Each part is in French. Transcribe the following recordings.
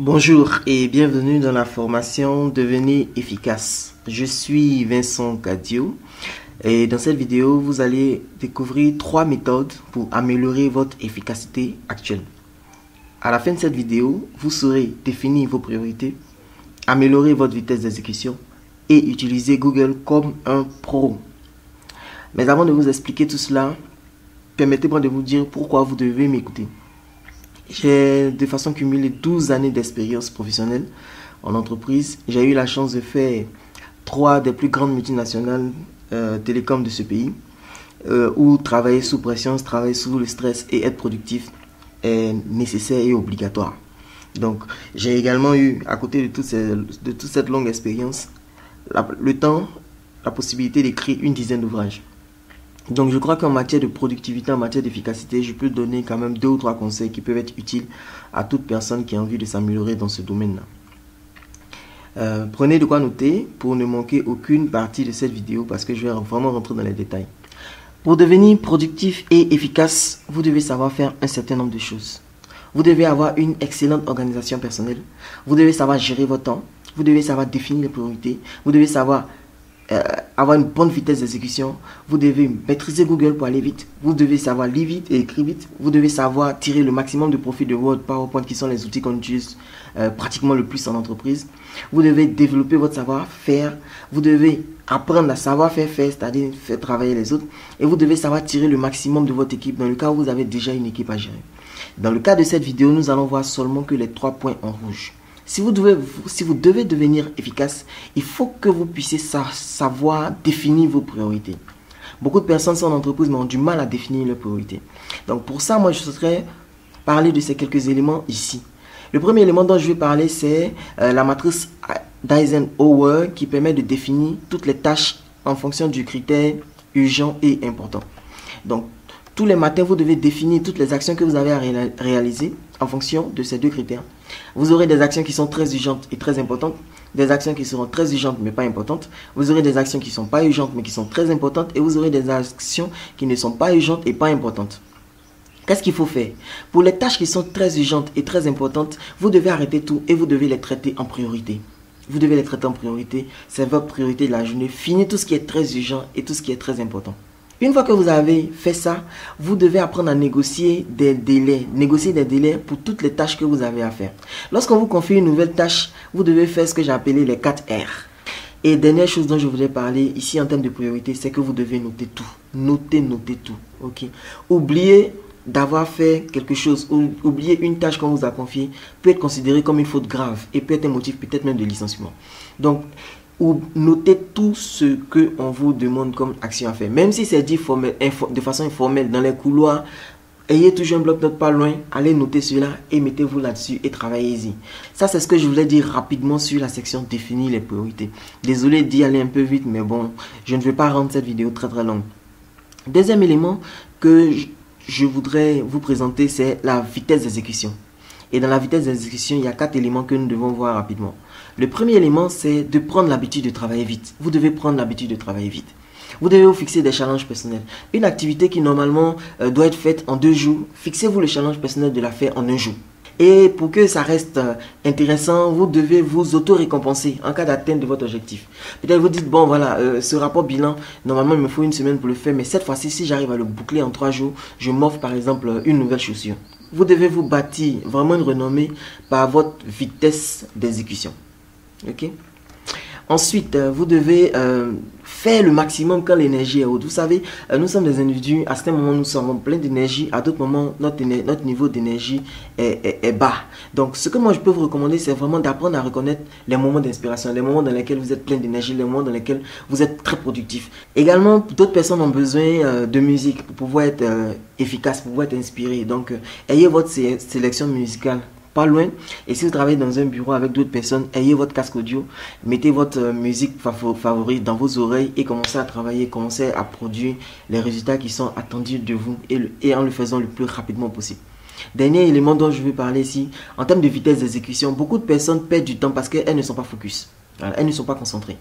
Bonjour et bienvenue dans la formation Devenez efficace. Je suis Vincent Cadio et dans cette vidéo, vous allez découvrir 3 méthodes pour améliorer votre efficacité actuelle. À la fin de cette vidéo, vous saurez définir vos priorités, améliorer votre vitesse d'exécution et utiliser Google comme un pro. Mais avant de vous expliquer tout cela, permettez-moi de vous dire pourquoi vous devez m'écouter. J'ai de façon cumulée 12 années d'expérience professionnelle en entreprise. J'ai eu la chance de faire 3 des plus grandes multinationales télécom de ce pays, où travailler sous pression, travailler sous le stress et être productif est nécessaire et obligatoire. Donc, j'ai également eu, à côté de toute cette longue expérience, le temps, la possibilité d'écrire une dizaine d'ouvrages. Donc, je crois qu'en matière de productivité, en matière d'efficacité, je peux donner quand même 2 ou 3 conseils qui peuvent être utiles à toute personne qui a envie de s'améliorer dans ce domaine-là. Prenez de quoi noter pour ne manquer aucune partie de cette vidéo parce que je vais vraiment rentrer dans les détails. Pour devenir productif et efficace, vous devez savoir faire un certain nombre de choses. Vous devez avoir une excellente organisation personnelle. Vous devez savoir gérer votre temps. Vous devez savoir définir les priorités. Vous devez savoir avoir une bonne vitesse d'exécution. Vous devez maîtriser Google pour aller vite. Vous devez savoir lire vite et écrire vite. Vous devez savoir tirer le maximum de profit de Word, PowerPoint, qui sont les outils qu'on utilise pratiquement le plus en entreprise. Vous devez développer votre savoir-faire. Vous devez apprendre à savoir faire, c'est-à-dire faire travailler les autres. Et vous devez savoir tirer le maximum de votre équipe dans le cas où vous avez déjà une équipe à gérer. Dans le cas de cette vidéo, nous allons voir seulement que les 3 points en rouge. Si vous devez devenir efficace, il faut que vous puissiez savoir définir vos priorités. Beaucoup de personnes sont en entreprise mais ont du mal à définir leurs priorités. Donc pour ça, moi je souhaiterais parler de ces quelques éléments ici. Le premier élément dont je vais parler, c'est la matrice d'Eisenhower qui permet de définir toutes les tâches en fonction du critère urgent et important. Donc tous les matins, vous devez définir toutes les actions que vous avez à réaliser en fonction de ces 2 critères. Vous aurez des actions qui sont très urgentes et très importantes, des actions qui seront très urgentes mais pas importantes. Vous aurez des actions qui ne sont pas urgentes mais qui sont très importantes et vous aurez des actions qui ne sont pas urgentes et pas importantes. Qu'est-ce qu'il faut faire? Pour les tâches qui sont très urgentes et très importantes, vous devez arrêter tout et vous devez les traiter en priorité. Vous devez les traiter en priorité, c'est votre priorité de la journée. Finissez tout ce qui est très urgent et tout ce qui est très important. Une fois que vous avez fait ça, vous devez apprendre à négocier des délais. Négocier des délais pour toutes les tâches que vous avez à faire. Lorsqu'on vous confie une nouvelle tâche, vous devez faire ce que j'ai appelé les 4 R. Et dernière chose dont je voulais parler ici en termes de priorité, c'est que vous devez noter tout. Noter tout. Ok. Oubliez d'avoir fait quelque chose, ou oublier une tâche qu'on vous a confiée peut être considéré comme une faute grave et peut être un motif peut-être même de licenciement. Donc, ou notez tout ce qu'on vous demande comme action à faire. Même si c'est dit de façon informelle dans les couloirs, ayez toujours un bloc-notes pas loin, allez noter cela et mettez-vous là-dessus et travaillez-y. Ça, c'est ce que je voulais dire rapidement sur la section définir les priorités. Désolé d'y aller un peu vite, mais bon, je ne vais pas rendre cette vidéo très longue. Deuxième élément que je voudrais vous présenter, c'est la vitesse d'exécution. Et dans la vitesse d'exécution, il y a 4 éléments que nous devons voir rapidement. Le premier élément, c'est de prendre l'habitude de travailler vite. Vous devez prendre l'habitude de travailler vite. Vous devez vous fixer des challenges personnels. Une activité qui normalement doit être faite en 2 jours, fixez-vous le challenge personnel de la faire en 1 jour. Et pour que ça reste intéressant, vous devez vous auto-récompenser en cas d'atteinte de votre objectif. Peut-être vous dites, bon voilà, ce rapport bilan, normalement il me faut 1 semaine pour le faire, mais cette fois-ci, si j'arrive à le boucler en 3 jours, je m'offre par exemple une nouvelle chaussure. Vous devez vous bâtir vraiment une renommée par votre vitesse d'exécution. Ok? Ensuite, vous devez faire le maximum quand l'énergie est haute. Vous savez, nous sommes des individus, à certains moments nous sommes pleins d'énergie, à d'autres moments notre niveau d'énergie est bas. Donc ce que moi je peux vous recommander, c'est vraiment d'apprendre à reconnaître les moments d'inspiration, les moments dans lesquels vous êtes plein d'énergie, les moments dans lesquels vous êtes très productif. Également, d'autres personnes ont besoin de musique pour pouvoir être efficace, pour pouvoir être inspiré. Donc ayez votre sélection musicale pas loin, et si vous travaillez dans un bureau avec d'autres personnes, ayez votre casque audio, mettez votre musique favorite dans vos oreilles et commencez à travailler, commencez à produire les résultats qui sont attendus de vous et en le faisant le plus rapidement possible. Dernier élément dont je veux parler ici, en termes de vitesse d'exécution, beaucoup de personnes perdent du temps parce qu'elles ne sont pas focus, elles ne sont pas concentrées.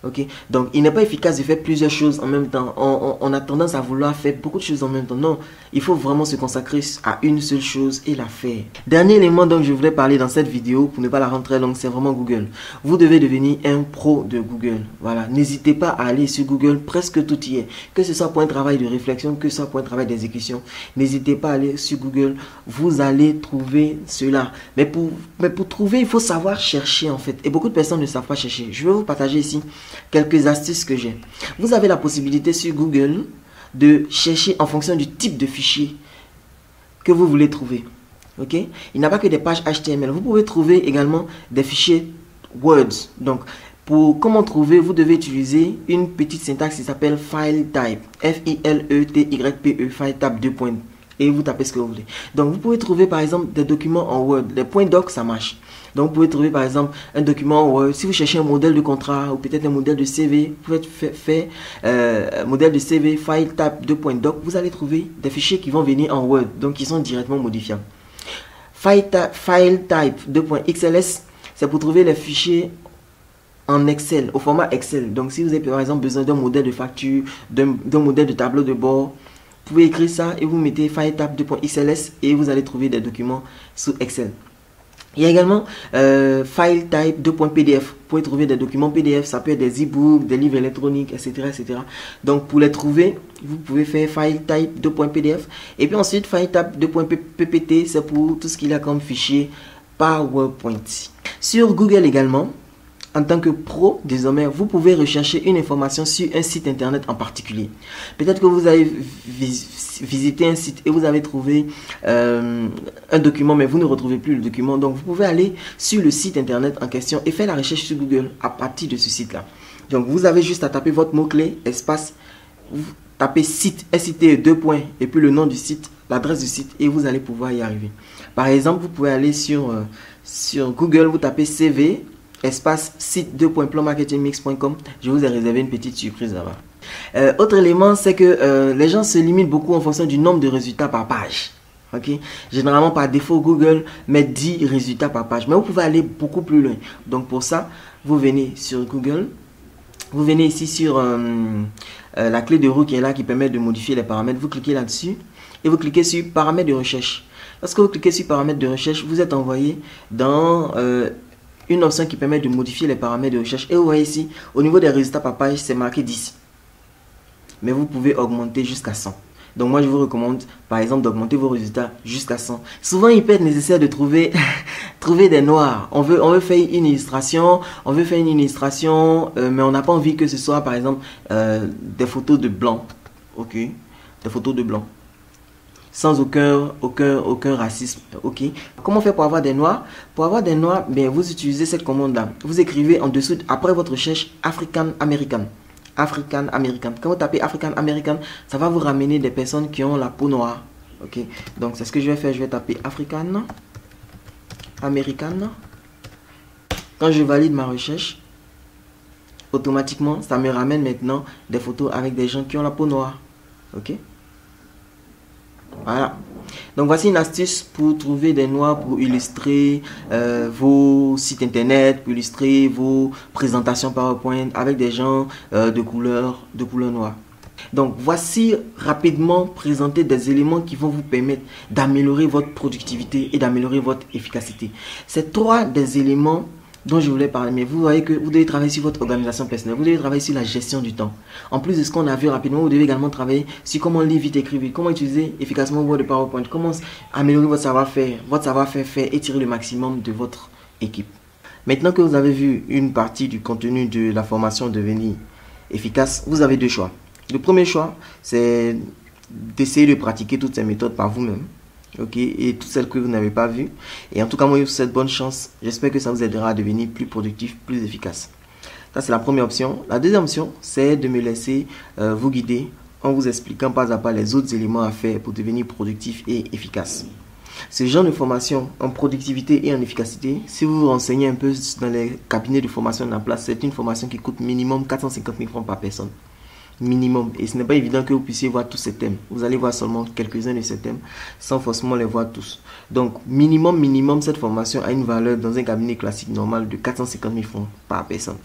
Ok, donc il n'est pas efficace de faire plusieurs choses en même temps. On a tendance à vouloir faire beaucoup de choses en même temps. Non, il faut vraiment se consacrer à une seule chose et la faire. Dernier élément dont je voulais parler dans cette vidéo, pour ne pas la rendre très longue, c'est vraiment Google. Vous devez devenir un pro de Google. Voilà, n'hésitez pas à aller sur Google, presque tout y est. Que ce soit pour un travail de réflexion, que ce soit pour un travail d'exécution. N'hésitez pas à aller sur Google, vous allez trouver cela. Mais pour trouver, il faut savoir chercher en fait. Et beaucoup de personnes ne savent pas chercher. Je vais vous partager ici quelques astuces que j'ai. Vous avez la possibilité sur Google de chercher en fonction du type de fichier que vous voulez trouver. Ok? Il n'y a pas que des pages HTML. Vous pouvez trouver également des fichiers Word. Donc, pour comment trouver, vous devez utiliser une petite syntaxe qui s'appelle file type. F-I-L-E-T-Y-P-E, file type 2 points. Et vous tapez ce que vous voulez. Donc, vous pouvez trouver par exemple des documents en Word. Les points doc, ça marche. Donc, vous pouvez trouver par exemple un document Word. Si vous cherchez un modèle de contrat ou peut-être un modèle de CV, vous pouvez faire modèle de CV, file type 2.doc. Vous allez trouver des fichiers qui vont venir en Word. Donc, qui sont directement modifiables. File type 2.xls, c'est pour trouver les fichiers en Excel, au format Excel. Donc, si vous avez par exemple besoin d'un modèle de facture, d'un modèle de tableau de bord, vous pouvez écrire ça et vous mettez file type 2.xls et vous allez trouver des documents sous Excel. Il y a également file type 2.pdf. Vous pouvez trouver des documents PDF, ça peut être des e-books, des livres électroniques, etc., etc. Donc pour les trouver, vous pouvez faire file type 2.pdf. Et puis ensuite, file type 2.ppt, c'est pour tout ce qu'il y a comme fichier PowerPoint. Sur Google également, en tant que pro, désormais, vous pouvez rechercher une information sur un site internet en particulier. Peut-être que vous avez visité un site et vous avez trouvé un document, mais vous ne retrouvez plus le document. Donc, vous pouvez aller sur le site internet en question et faire la recherche sur Google à partir de ce site-là. Donc, vous avez juste à taper votre mot-clé, espace, vous tapez site, SIT, 2 points, et puis le nom du site, l'adresse du site, et vous allez pouvoir y arriver. Par exemple, vous pouvez aller sur Google, vous tapez CV, espace site 2.planmarketingmix.com. Je vous ai réservé une petite surprise là-bas. Autre élément, c'est que les gens se limitent beaucoup en fonction du nombre de résultats par page. Ok, généralement par défaut Google met 10 résultats par page, mais vous pouvez aller beaucoup plus loin. Donc pour ça, vous venez sur Google, vous venez ici sur la clé de roue qui est là, qui permet de modifier les paramètres. Vous cliquez là-dessus et vous cliquez sur paramètres de recherche. Lorsque vous cliquez sur paramètres de recherche, vous êtes envoyé dans une option qui permet de modifier les paramètres de recherche. Et vous voyez ici, au niveau des résultats par page, c'est marqué 10. Mais vous pouvez augmenter jusqu'à 100. Donc moi, je vous recommande, par exemple, d'augmenter vos résultats jusqu'à 100. Souvent, il peut être nécessaire de trouver des noirs. On veut faire une illustration, mais on n'a pas envie que ce soit, par exemple, des photos de blanc. Ok, des photos de blanc. Sans aucun racisme. Ok. Comment faire pour avoir des noirs? Pour avoir des noirs, bien, vous utilisez cette commande-là. Vous écrivez en dessous, après votre recherche, African American. African American. Quand vous tapez African American, ça va vous ramener des personnes qui ont la peau noire. Ok. Donc, c'est ce que je vais faire. Je vais taper African American. Quand je valide ma recherche, automatiquement, ça me ramène maintenant des photos avec des gens qui ont la peau noire. Ok. Voilà. Donc voici une astuce pour trouver des noirs, pour illustrer vos sites internet, pour illustrer vos présentations PowerPoint avec des gens de couleur noire. Donc voici rapidement présenter des éléments qui vont vous permettre d'améliorer votre productivité et d'améliorer votre efficacité. C'est trois des éléments dont je voulais parler, mais vous voyez que vous devez travailler sur votre organisation personnelle, vous devez travailler sur la gestion du temps. En plus de ce qu'on a vu rapidement, vous devez également travailler sur comment lire vite, écrire vite, comment utiliser efficacement Word et PowerPoint, comment améliorer votre savoir-faire faire et tirer le maximum de votre équipe. Maintenant que vous avez vu une partie du contenu de la formation Devenir efficace, vous avez deux choix. Le premier choix, c'est d'essayer de pratiquer toutes ces méthodes par vous-même. Ok, et toutes celles que vous n'avez pas vues. Et en tout cas, moi, je vous souhaite bonne chance. J'espère que ça vous aidera à devenir plus productif, plus efficace. Ça, c'est la première option. La deuxième option, c'est de me laisser vous guider en vous expliquant pas à pas les autres éléments à faire pour devenir productif et efficace. Ce genre de formation en productivité et en efficacité, si vous vous renseignez un peu dans les cabinets de formation en place, c'est une formation qui coûte minimum 450 000 francs par personne. Minimum. Et ce n'est pas évident que vous puissiez voir tous ces thèmes. Vous allez voir seulement quelques-uns de ces thèmes sans forcément les voir tous. Donc, minimum, cette formation a une valeur dans un cabinet classique normal de 450 000 francs par personne.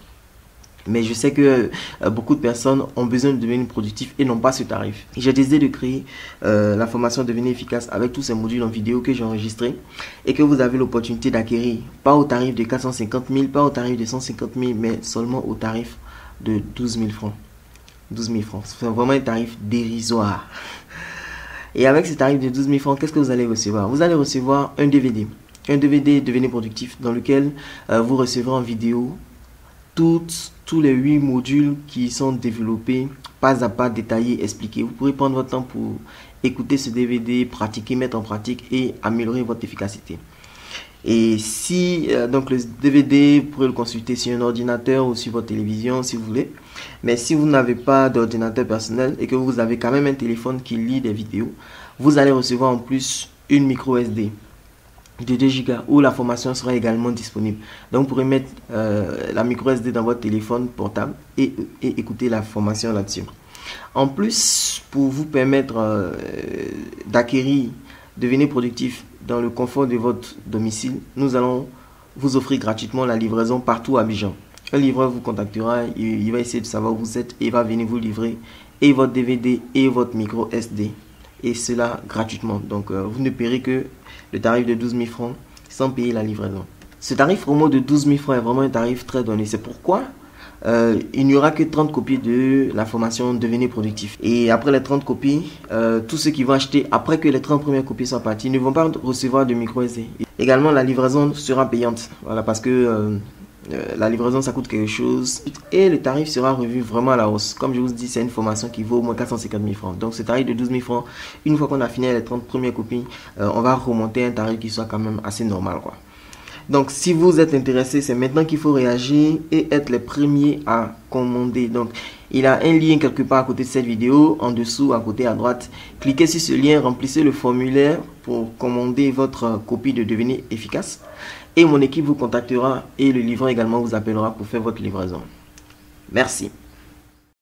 Mais je sais que beaucoup de personnes ont besoin de devenir productifs et n'ont pas ce tarif. J'ai décidé de créer la formation Devenir efficace avec tous ces modules en vidéo que j'ai enregistrés et que vous avez l'opportunité d'acquérir. Pas au tarif de 450 000, pas au tarif de 150 000, mais seulement au tarif de 12 000 francs. 12 000 francs. C'est vraiment un tarif dérisoire. Et avec ce tarif de 12 000 francs, qu'est-ce que vous allez recevoir? Vous allez recevoir un DVD. Un DVD Devenir productif dans lequel vous recevrez en vidéo tous les 8 modules qui sont développés, pas à pas, détaillés, expliqués. Vous pourrez prendre votre temps pour écouter ce DVD, pratiquer, mettre en pratique et améliorer votre efficacité. Et si, donc le DVD, vous pourrez le consulter sur un ordinateur ou sur votre télévision si vous voulez. Mais si vous n'avez pas d'ordinateur personnel et que vous avez quand même un téléphone qui lit des vidéos, vous allez recevoir en plus une micro SD de 2 Go où la formation sera également disponible. Donc vous pourrez mettre la micro SD dans votre téléphone portable et écouter la formation là-dessus. En plus, pour vous permettre d'acquérir, devenir productif dans le confort de votre domicile, nous allons vous offrir gratuitement la livraison partout à Abidjan. Un livreur vous contactera, il va essayer de savoir où vous êtes et il va venir vous livrer et votre DVD et votre micro SD. Et cela gratuitement. Donc vous ne paierez que le tarif de 12 000 francs sans payer la livraison. Ce tarif promo de 12 000 francs est vraiment un tarif très donné. C'est pourquoi il n'y aura que 30 copies de la formation Devenir productif. Et après les 30 copies, tous ceux qui vont acheter après que les 30 premières copies soient parties ne vont pas recevoir de micro SD. Également, la livraison sera payante. Voilà, parce que la livraison ça coûte quelque chose et le tarif sera revu vraiment à la hausse. Comme je vous dis, c'est une formation qui vaut au moins 450 000 francs. Donc ce tarif de 12 000 francs, une fois qu'on a fini les 30 premières copies, on va remonter un tarif qui soit quand même assez normal, quoi. Donc si vous êtes intéressé, c'est maintenant qu'il faut réagir et être les premiers à commander. Donc il y a un lien quelque part à côté de cette vidéo, en dessous, à côté à droite. Cliquez sur ce lien, remplissez le formulaire pour commander votre copie de Devenir efficace. Et mon équipe vous contactera et le livreur également vous appellera pour faire votre livraison. Merci.